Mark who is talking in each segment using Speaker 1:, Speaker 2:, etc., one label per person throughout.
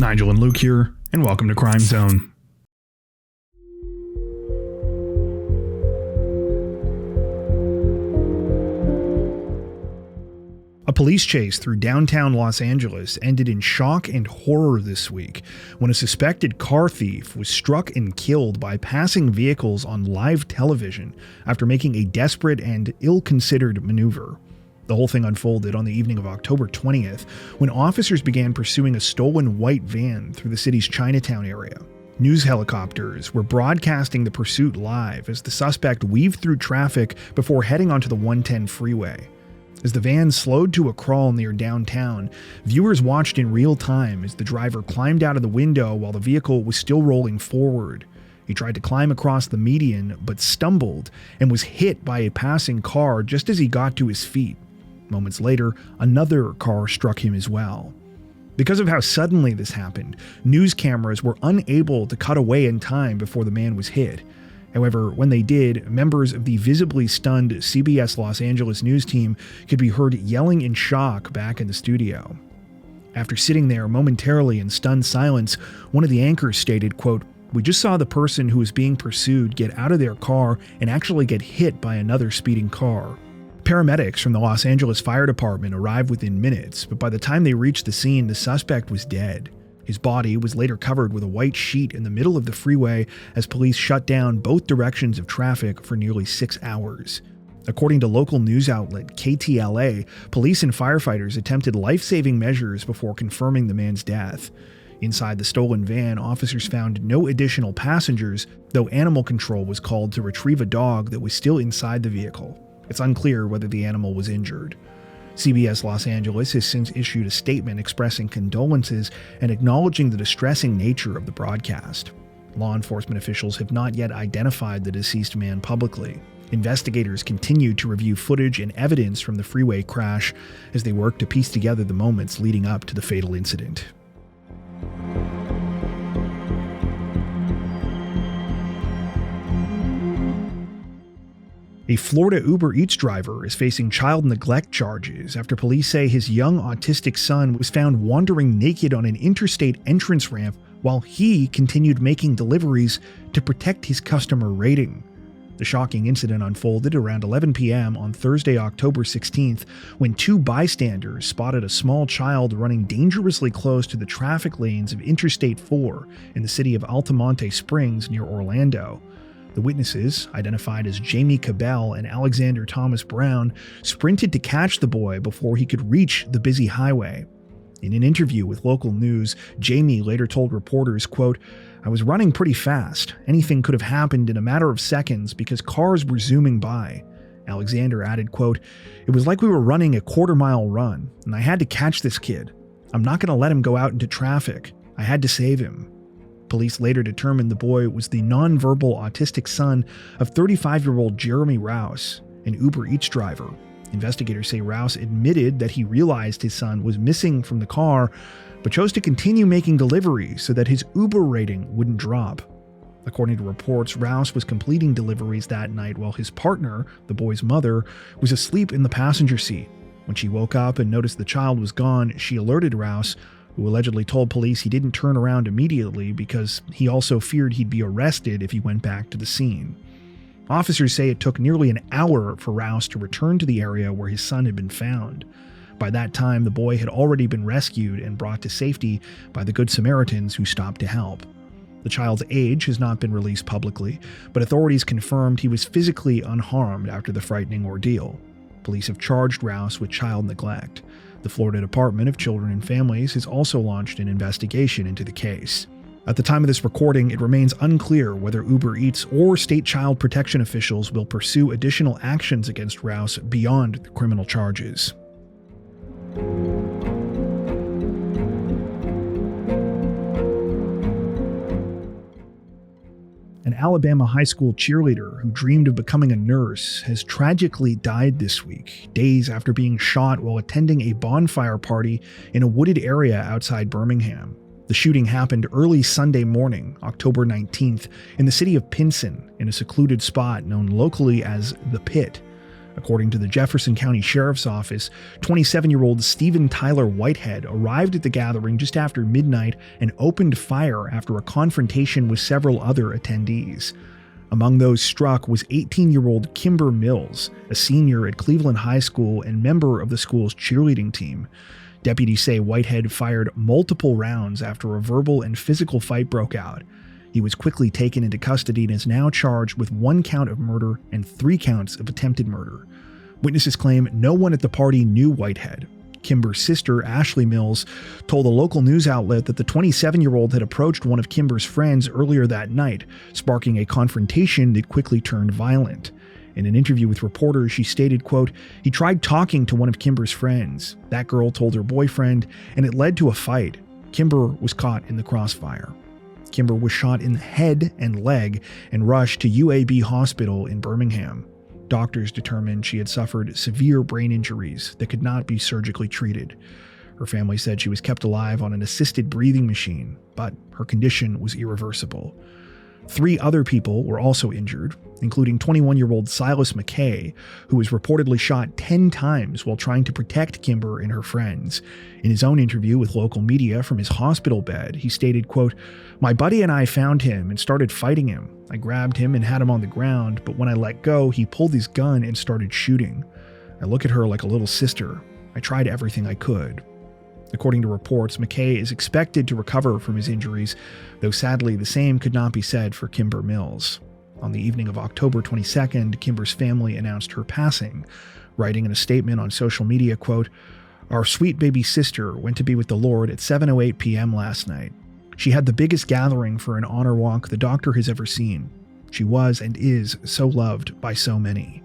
Speaker 1: Nigel and Luke here, and welcome to Crime Zone. A police chase through downtown Los Angeles ended in shock and horror this week when a suspected car thief was struck and killed by passing vehicles on live television after making a desperate and ill-considered maneuver. The whole thing unfolded on the evening of October 20th when officers began pursuing a stolen white van through the city's Chinatown area. News helicopters were broadcasting the pursuit live as the suspect weaved through traffic before heading onto the 110 freeway. As the van slowed to a crawl near downtown, viewers watched in real time as the driver climbed out of the window while the vehicle was still rolling forward. He tried to climb across the median, but stumbled and was hit by a passing car just as he got to his feet. Moments later, another car struck him as well. Because of how suddenly this happened, news cameras were unable to cut away in time before the man was hit. However, when they did, members of the visibly stunned CBS Los Angeles news team could be heard yelling in shock back in the studio. After sitting there momentarily in stunned silence, one of the anchors stated, quote, "We just saw the person who was being pursued get out of their car and actually get hit by another speeding car." Paramedics from the Los Angeles Fire Department arrived within minutes, but by the time they reached the scene, the suspect was dead. His body was later covered with a white sheet in the middle of the freeway as police shut down both directions of traffic for nearly 6 hours. According to local news outlet KTLA, police and firefighters attempted life-saving measures before confirming the man's death. Inside the stolen van, officers found no additional passengers, though animal control was called to retrieve a dog that was still inside the vehicle. It's unclear whether the animal was injured. CBS Los Angeles has since issued a statement expressing condolences and acknowledging the distressing nature of the broadcast. Law enforcement officials have not yet identified the deceased man publicly. Investigators continue to review footage and evidence from the freeway crash as they work to piece together the moments leading up to the fatal incident. A Florida Uber Eats driver is facing child neglect charges after police say his young autistic son was found wandering naked on an interstate entrance ramp while he continued making deliveries to protect his customer rating. The shocking incident unfolded around 11 p.m. on Thursday, October 16th, when two bystanders spotted a small child running dangerously close to the traffic lanes of Interstate 4 in the city of Altamonte Springs near Orlando. The witnesses, identified as Jamie Cabell and Alexander Thomas Brown, sprinted to catch the boy before he could reach the busy highway. In an interview with local news, Jamie later told reporters, quote, "I was running pretty fast. Anything could have happened in a matter of seconds because cars were zooming by." Alexander added, quote, "It was like we were running a quarter-mile run, and I had to catch this kid. I'm not going to let him go out into traffic. I had to save him." Police later determined the boy was the nonverbal autistic son of 35-year-old Jeremy Rouse, an Uber Eats driver. Investigators say Rouse admitted that he realized his son was missing from the car, but chose to continue making deliveries so that his Uber rating wouldn't drop. According to reports, Rouse was completing deliveries that night while his partner, the boy's mother, was asleep in the passenger seat. When she woke up and noticed the child was gone, she alerted Rouse, who allegedly told police he didn't turn around immediately because he also feared he'd be arrested if he went back to the scene. Officers say it took nearly an hour for Rouse to return to the area where his son had been found. By that time, the boy had already been rescued and brought to safety by the Good Samaritans who stopped to help. The child's age has not been released publicly, but authorities confirmed he was physically unharmed after the frightening ordeal. Police have charged Rouse with child neglect. The Florida Department of Children and Families has also launched an investigation into the case. At the time of this recording, it remains unclear whether Uber Eats or state child protection officials will pursue additional actions against Rouse beyond the criminal charges. An Alabama high school cheerleader who dreamed of becoming a nurse has tragically died this week, days after being shot while attending a bonfire party in a wooded area outside Birmingham. The shooting happened early Sunday morning, October 19th, in the city of Pinson, in a secluded spot known locally as The Pit. According to the Jefferson County Sheriff's Office, 27-year-old Stephen Tyler Whitehead arrived at the gathering just after midnight and opened fire after a confrontation with several other attendees. Among those struck was 18-year-old Kimber Mills, a senior at Cleveland High School and member of the school's cheerleading team. Deputies say Whitehead fired multiple rounds after a verbal and physical fight broke out. He was quickly taken into custody and is now charged with 1 count of murder and 3 counts of attempted murder. Witnesses claim no one at the party knew Whitehead. Kimber's sister, Ashley Mills, told a local news outlet that the 27-year-old had approached one of Kimber's friends earlier that night, sparking a confrontation that quickly turned violent. In an interview with reporters, she stated, quote, "He tried talking to one of Kimber's friends. That girl told her boyfriend, and it led to a fight. Kimber was caught in the crossfire." Kimber was shot in the head and leg and rushed to UAB Hospital in Birmingham. Doctors determined she had suffered severe brain injuries that could not be surgically treated. Her family said she was kept alive on an assisted breathing machine, but her condition was irreversible. 3 other people were also injured, including 21-year-old Silas McKay, who was reportedly shot 10 times while trying to protect Kimber and her friends. In his own interview with local media from his hospital bed, he stated, quote, "My buddy and I found him and started fighting him. I grabbed him and had him on the ground, but when I let go, he pulled his gun and started shooting. I look at her like a little sister. I tried everything I could." According to reports, McKay is expected to recover from his injuries, though sadly the same could not be said for Kimber Mills. On the evening of October 22nd, Kimber's family announced her passing, writing in a statement on social media, quote, "Our sweet baby sister went to be with the Lord at 7:08 p.m. last night. She had the biggest gathering for an honor walk the doctor has ever seen. She was and is so loved by so many."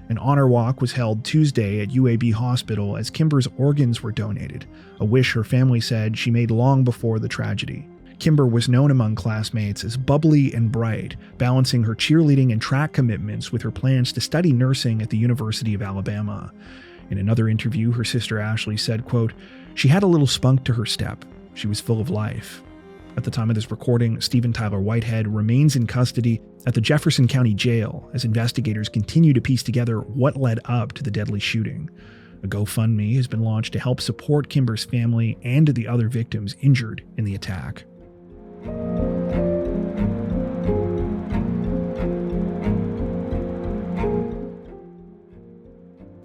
Speaker 1: An honor walk was held Tuesday at UAB Hospital as Kimber's organs were donated, a wish her family said she made long before the tragedy. Kimber was known among classmates as bubbly and bright, balancing her cheerleading and track commitments with her plans to study nursing at the University of Alabama. In another interview, her sister Ashley said, quote, "She had a little spunk to her step. She was full of life." At the time of this recording, Stephen Tyler Whitehead remains in custody at the Jefferson County Jail as investigators continue to piece together what led up to the deadly shooting. A GoFundMe has been launched to help support Kimber's family and the other victims injured in the attack.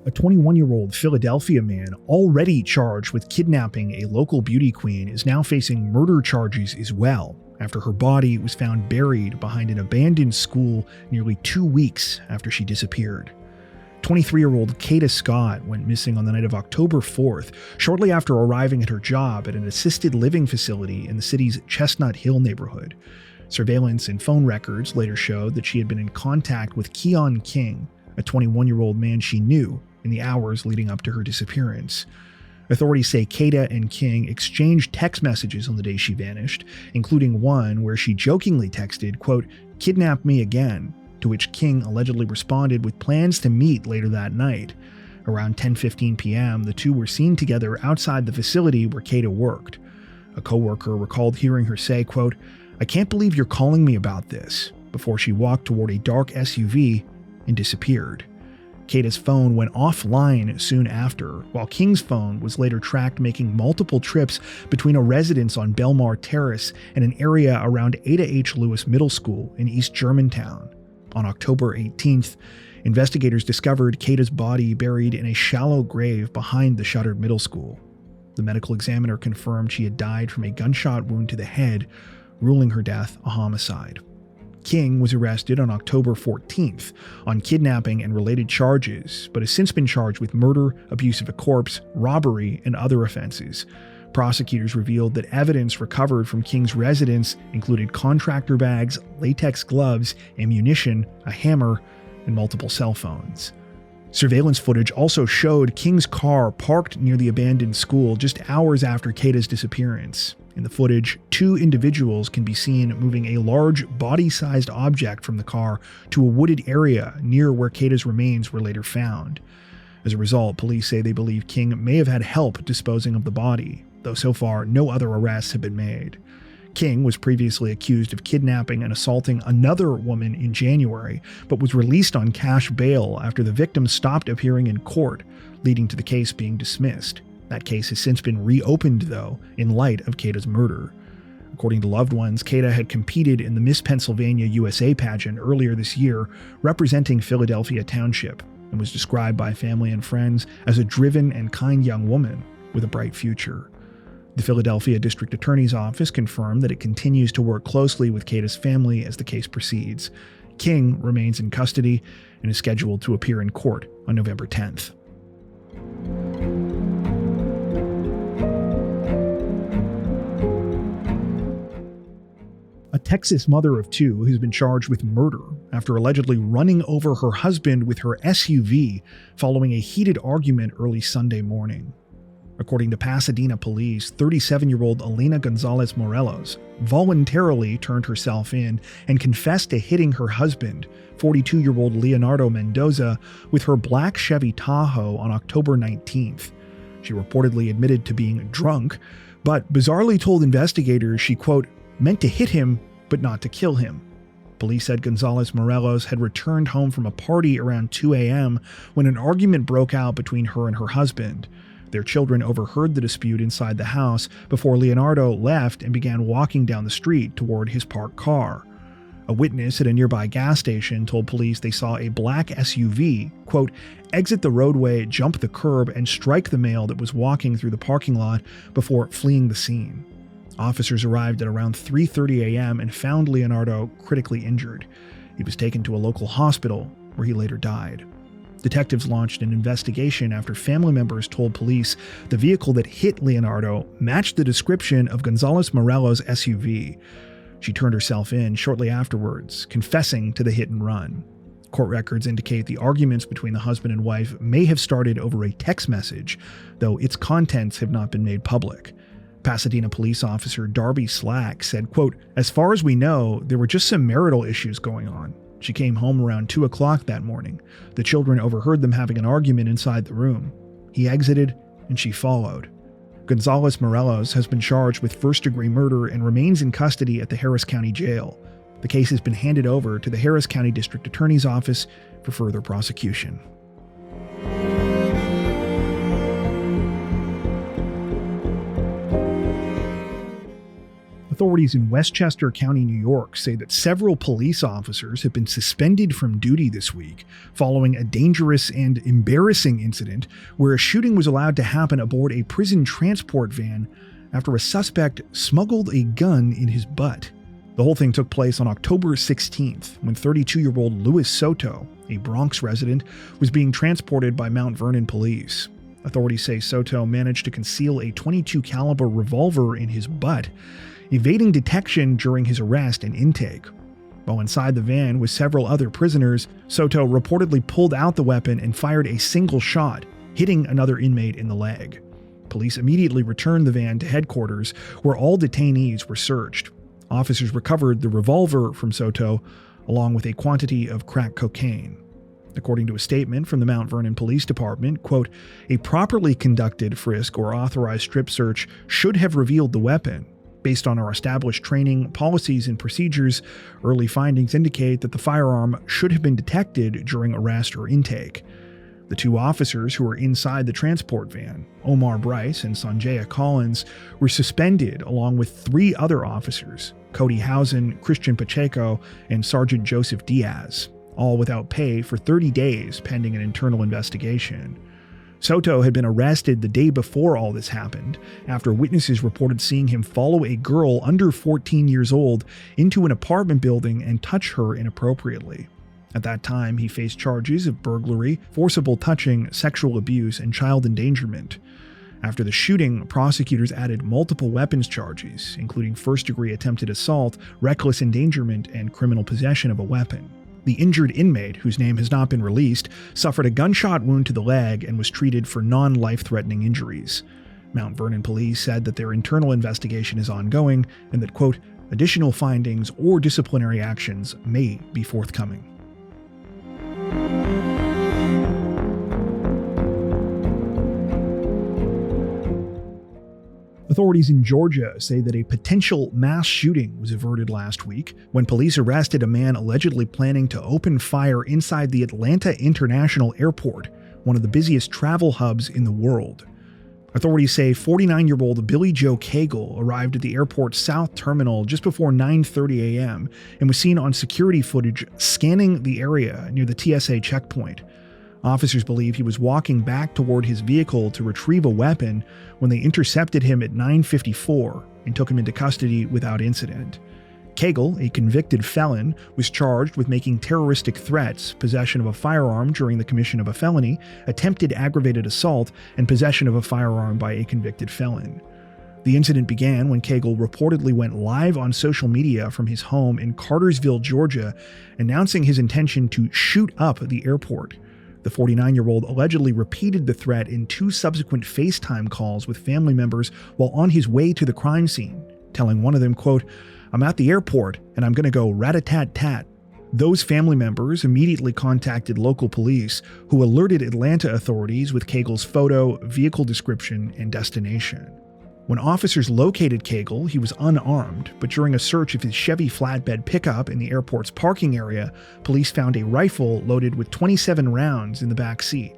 Speaker 1: A 21-year-old Philadelphia man already charged with kidnapping a local beauty queen is now facing murder charges as well, after her body was found buried behind an abandoned school nearly 2 weeks after she disappeared. 23-year-old Kata Scott went missing on the night of October 4th, shortly after arriving at her job at an assisted living facility in the city's Chestnut Hill neighborhood. Surveillance and phone records later showed that she had been in contact with Keon King, a 21-year-old man she knew, in the hours leading up to her disappearance. Authorities say Kata and King exchanged text messages on the day she vanished, including one where she jokingly texted, quote, "Kidnap me again," to which King allegedly responded with plans to meet later that night. Around 10:15 p.m., the two were seen together outside the facility where Kata worked. A coworker recalled hearing her say, quote, "I can't believe you're calling me about this," before she walked toward a dark SUV and disappeared. Kata's phone went offline soon after, while King's phone was later tracked making multiple trips between a residence on Belmar Terrace and an area around Ada H. Lewis Middle School in East Germantown. On October 18th, investigators discovered Kata's body buried in a shallow grave behind the shuttered middle school. The medical examiner confirmed she had died from a gunshot wound to the head, ruling her death a homicide. King was arrested on October 14th on kidnapping and related charges, but has since been charged with murder, abuse of a corpse, robbery, and other offenses. Prosecutors revealed that evidence recovered from King's residence included contractor bags, latex gloves, ammunition, a hammer, and multiple cell phones. Surveillance footage also showed King's car parked near the abandoned school just hours after Kata's disappearance. In the footage, 2 individuals can be seen moving a large body-sized object from the car to a wooded area near where Kata's remains were later found. As a result, police say they believe King may have had help disposing of the body, though so far no other arrests have been made. King was previously accused of kidnapping and assaulting another woman in January, but was released on cash bail after the victim stopped appearing in court, leading to the case being dismissed. That case has since been reopened, though, in light of Kata's murder. According to loved ones, Kata had competed in the Miss Pennsylvania USA pageant earlier this year, representing Philadelphia Township, and was described by family and friends as a driven and kind young woman with a bright future. The Philadelphia District Attorney's Office confirmed that it continues to work closely with Kata's family as the case proceeds. King remains in custody and is scheduled to appear in court on November 10th. A Texas mother of two has been charged with murder after allegedly running over her husband with her SUV following a heated argument early Sunday morning. According to Pasadena police, 37-year-old Elena Gonzalez Morelos voluntarily turned herself in and confessed to hitting her husband, 42-year-old Leonardo Mendoza, with her black Chevy Tahoe on October 19th. She reportedly admitted to being drunk, but bizarrely told investigators she, quote, meant to hit him, but not to kill him. Police said Gonzalez Morelos had returned home from a party around 2 a.m. when an argument broke out between her and her husband. Their children overheard the dispute inside the house before Leonardo left and began walking down the street toward his parked car. A witness at a nearby gas station told police they saw a black SUV, quote, exit the roadway, jump the curb, and strike the male that was walking through the parking lot before fleeing the scene. Officers arrived at around 3:30 a.m. and found Leonardo critically injured. He was taken to a local hospital where he later died. Detectives launched an investigation after family members told police the vehicle that hit Leonardo matched the description of Gonzalez Morelos' SUV. She turned herself in shortly afterwards, confessing to the hit and run. Court records indicate the arguments between the husband and wife may have started over a text message, though its contents have not been made public. Pasadena police officer Darby Slack said, quote, as far as we know, there were just some marital issues going on. She came home around 2 o'clock that morning. The children overheard them having an argument inside the room. He exited and she followed. Gonzalez Morelos has been charged with first-degree murder and remains in custody at the Harris County Jail. The case has been handed over to the Harris County District Attorney's Office for further prosecution. Authorities in Westchester County, New York, say that several police officers have been suspended from duty this week following a dangerous and embarrassing incident where a shooting was allowed to happen aboard a prison transport van after a suspect smuggled a gun in his butt. The whole thing took place on October 16th when 32-year-old Luis Soto, a Bronx resident, was being transported by Mount Vernon police. Authorities say Soto managed to conceal a .22 caliber revolver in his butt, evading detection during his arrest and intake. While inside the van with several other prisoners, Soto reportedly pulled out the weapon and fired a single shot, hitting another inmate in the leg. Police immediately returned the van to headquarters, where all detainees were searched. Officers recovered the revolver from Soto, along with a quantity of crack cocaine. According to a statement from the Mount Vernon Police Department, quote, a properly conducted frisk or authorized strip search should have revealed the weapon. Based on our established training, policies, and procedures, early findings indicate that the firearm should have been detected during arrest or intake. The two officers who were inside the transport van, Omar Bryce and Sanjaya Collins, were suspended along with 3 other officers, Cody Housen, Christian Pacheco, and Sergeant Joseph Diaz, all without pay for 30 days pending an internal investigation. Soto had been arrested the day before all this happened, after witnesses reported seeing him follow a girl under 14 years old into an apartment building and touch her inappropriately. At that time, he faced charges of burglary, forcible touching, sexual abuse, and child endangerment. After the shooting, prosecutors added multiple weapons charges, including first-degree attempted assault, reckless endangerment, and criminal possession of a weapon. The injured inmate, whose name has not been released, suffered a gunshot wound to the leg and was treated for non-life-threatening injuries. Mount Vernon police said that their internal investigation is ongoing and that, quote, additional findings or disciplinary actions may be forthcoming. Authorities in Georgia say that a potential mass shooting was averted last week when police arrested a man allegedly planning to open fire inside the Atlanta International Airport, one of the busiest travel hubs in the world. Authorities say 49-year-old Billy Joe Cagle arrived at the airport's south terminal just before 9:30 a.m. and was seen on security footage scanning the area near the TSA checkpoint. Officers believe he was walking back toward his vehicle to retrieve a weapon when they intercepted him at 9:54 and took him into custody without incident. Cagle, a convicted felon, was charged with making terroristic threats, possession of a firearm during the commission of a felony, attempted aggravated assault, and possession of a firearm by a convicted felon. The incident began when Cagle reportedly went live on social media from his home in Cartersville, Georgia, announcing his intention to shoot up the airport. The 49-year-old allegedly repeated the threat in 2 subsequent FaceTime calls with family members while on his way to the crime scene, telling one of them, quote, "I'm at the airport and I'm going to go rat-a-tat-tat." Those family members immediately contacted local police, who alerted Atlanta authorities with Cagle's photo, vehicle description, and destination. When officers located Cagle, he was unarmed, but during a search of his Chevy flatbed pickup in the airport's parking area, police found a rifle loaded with 27 rounds in the back seat.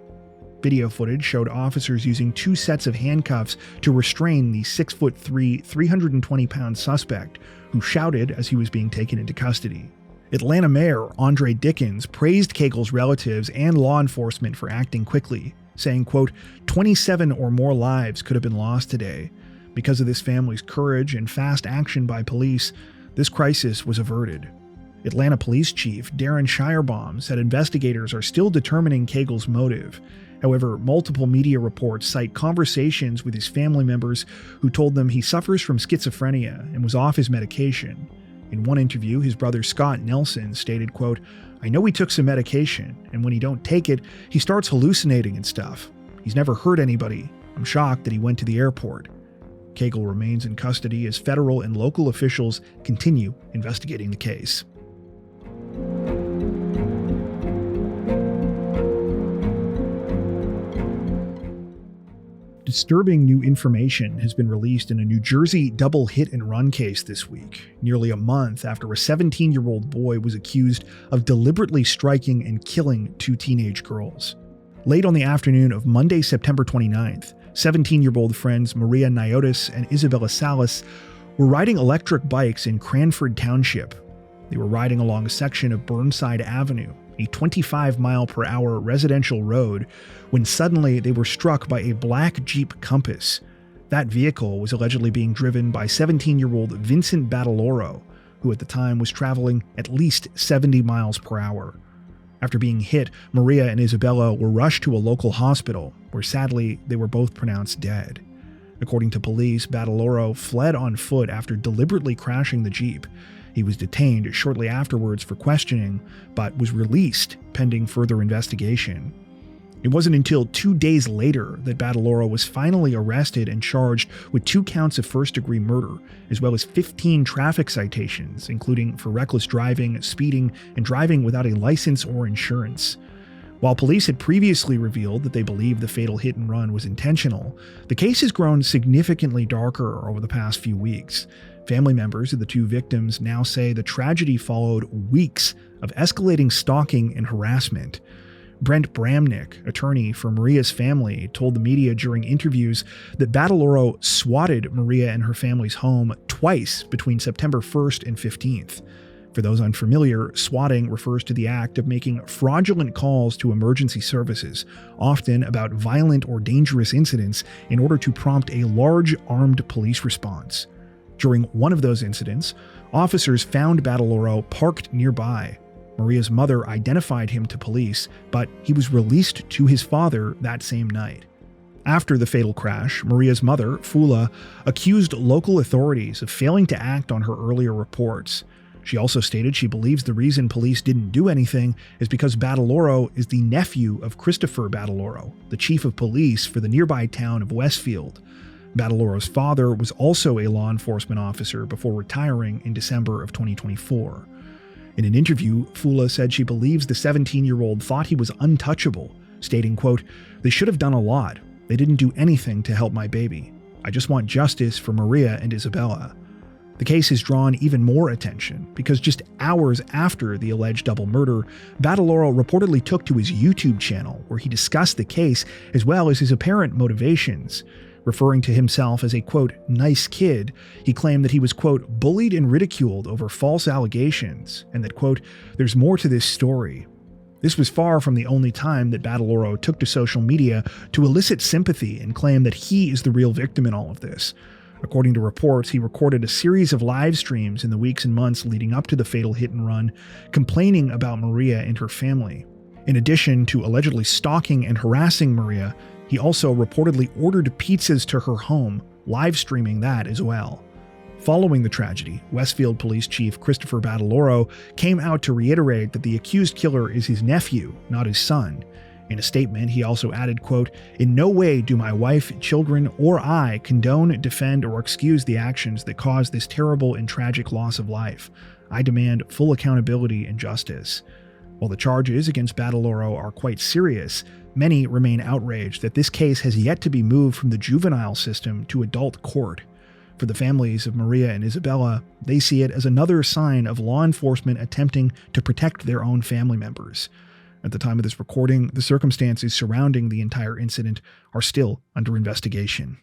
Speaker 1: Video footage showed officers using 2 sets of handcuffs to restrain the 6'3", 320-pound suspect, who shouted as he was being taken into custody. Atlanta Mayor Andre Dickens praised Cagle's relatives and law enforcement for acting quickly, saying, quote, 27 or more lives could have been lost today. Because of this family's courage and fast action by police, this crisis was averted. Atlanta Police Chief Darren Shirebaum said investigators are still determining Cagle's motive. However, multiple media reports cite conversations with his family members who told them he suffers from schizophrenia and was off his medication. In one interview, his brother Scott Nelson stated, quote, "I know he took some medication, and when he don't take it, he starts hallucinating and stuff. He's never hurt anybody. I'm shocked that he went to the airport." Cagle remains in custody as federal and local officials continue investigating the case. Disturbing new information has been released in a New Jersey double hit-and-run case this week, nearly a month after a 17-year-old boy was accused of deliberately striking and killing 2 teenage girls. Late on the afternoon of Monday, September 29th, 17-year-old friends Maria Niotis and Isabella Salas were riding electric bikes in Cranford Township. They were riding along a section of Burnside Avenue, a 25-mile-per-hour residential road, when suddenly they were struck by a black Jeep Compass. That vehicle was allegedly being driven by 17-year-old Vincent Badaloro, who at the time was traveling at least 70 miles per hour. After being hit, Maria and Isabella were rushed to a local hospital, where sadly they were both pronounced dead. According to police, Badaloro fled on foot after deliberately crashing the Jeep. He was detained shortly afterwards for questioning, but was released pending further investigation. It wasn't until 2 days later that Badaloro was finally arrested and charged with 2 counts of first-degree murder, as well as 15 traffic citations, including for reckless driving, speeding, and driving without a license or insurance. While police had previously revealed that they believed the fatal hit-and-run was intentional, the case has grown significantly darker over the past few weeks. Family members of the 2 victims now say the tragedy followed weeks of escalating stalking and harassment. Brent Bramnick, attorney for Maria's family, told the media during interviews that Badaloro swatted Maria and her family's home twice between September 1st and 15th. For those unfamiliar, swatting refers to the act of making fraudulent calls to emergency services, often about violent or dangerous incidents, in order to prompt a large armed police response. During one of those incidents, officers found Badaloro parked nearby. Maria's mother identified him to police, but he was released to his father that same night. After the fatal crash, Maria's mother, Fula, accused local authorities of failing to act on her earlier reports. She also stated she believes the reason police didn't do anything is because Badaloro is the nephew of Christopher Badaloro, the chief of police for the nearby town of Westfield. Badaloro's father was also a law enforcement officer before retiring in December of 2024. In an interview, Fula said she believes the 17-year-old thought he was untouchable, stating, quote, "They should have done a lot. They didn't do anything to help my baby. I just want justice for Maria and Isabella. The case has drawn even more attention because just hours after the alleged double murder, Badaloro reportedly took to his YouTube channel where he discussed the case as well as his apparent motivations. Referring to himself as a, quote, nice kid, he claimed that he was, quote, bullied and ridiculed over false allegations, and that, quote, there's more to this story. This was far from the only time that Badaloro took to social media to elicit sympathy and claim that he is the real victim in all of this. According to reports, he recorded a series of live streams in the weeks and months leading up to the fatal hit and run, complaining about Maria and her family. In addition to allegedly stalking and harassing Maria, he also reportedly ordered pizzas to her home, live streaming that as well. Following the tragedy, Westfield Police Chief Christopher Badaloro came out to reiterate that the accused killer is his nephew, not his son. In a statement, he also added, quote, in no way do my wife, children, or I condone, defend, or excuse the actions that caused this terrible and tragic loss of life. I demand full accountability and justice. While the charges against Badaloro are quite serious, many remain outraged that this case has yet to be moved from the juvenile system to adult court. For the families of Maria and Isabella, they see it as another sign of law enforcement attempting to protect their own family members. At the time of this recording, the circumstances surrounding the entire incident are still under investigation.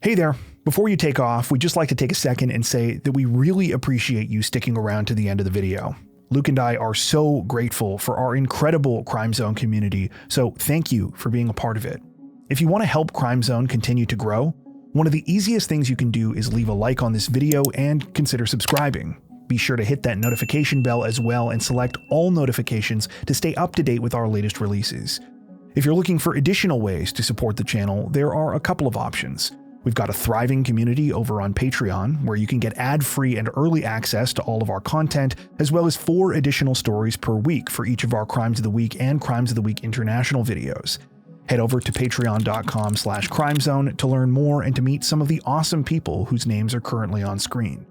Speaker 1: Hey there. Before you take off, we'd just like to take a second and say that we really appreciate you sticking around to the end of the video. Luke and I are so grateful for our incredible Crime Zone community, so thank you for being a part of it. If you want to help Crime Zone continue to grow, one of the easiest things you can do is leave a like on this video and consider subscribing. Be sure to hit that notification bell as well and select all notifications to stay up to date with our latest releases. If you're looking for additional ways to support the channel, there are a couple of options. We've got a thriving community over on Patreon, where you can get ad-free and early access to all of our content, as well as 4 additional stories per week for each of our Crimes of the Week and Crimes of the Week International videos. Head over to patreon.com/crimezone to learn more and to meet some of the awesome people whose names are currently on screen.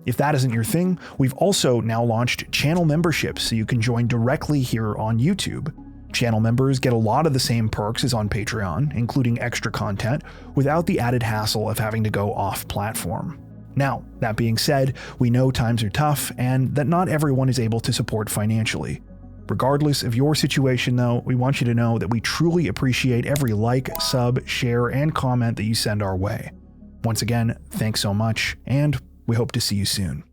Speaker 1: If that isn't your thing, we've also now launched channel memberships so you can join directly here on YouTube. Channel members get a lot of the same perks as on Patreon, including extra content, without the added hassle of having to go off-platform. Now, that being said, we know times are tough and that not everyone is able to support financially. Regardless of your situation though, we want you to know that we truly appreciate every like, sub, share, and comment that you send our way. Once again, thanks so much, and we hope to see you soon.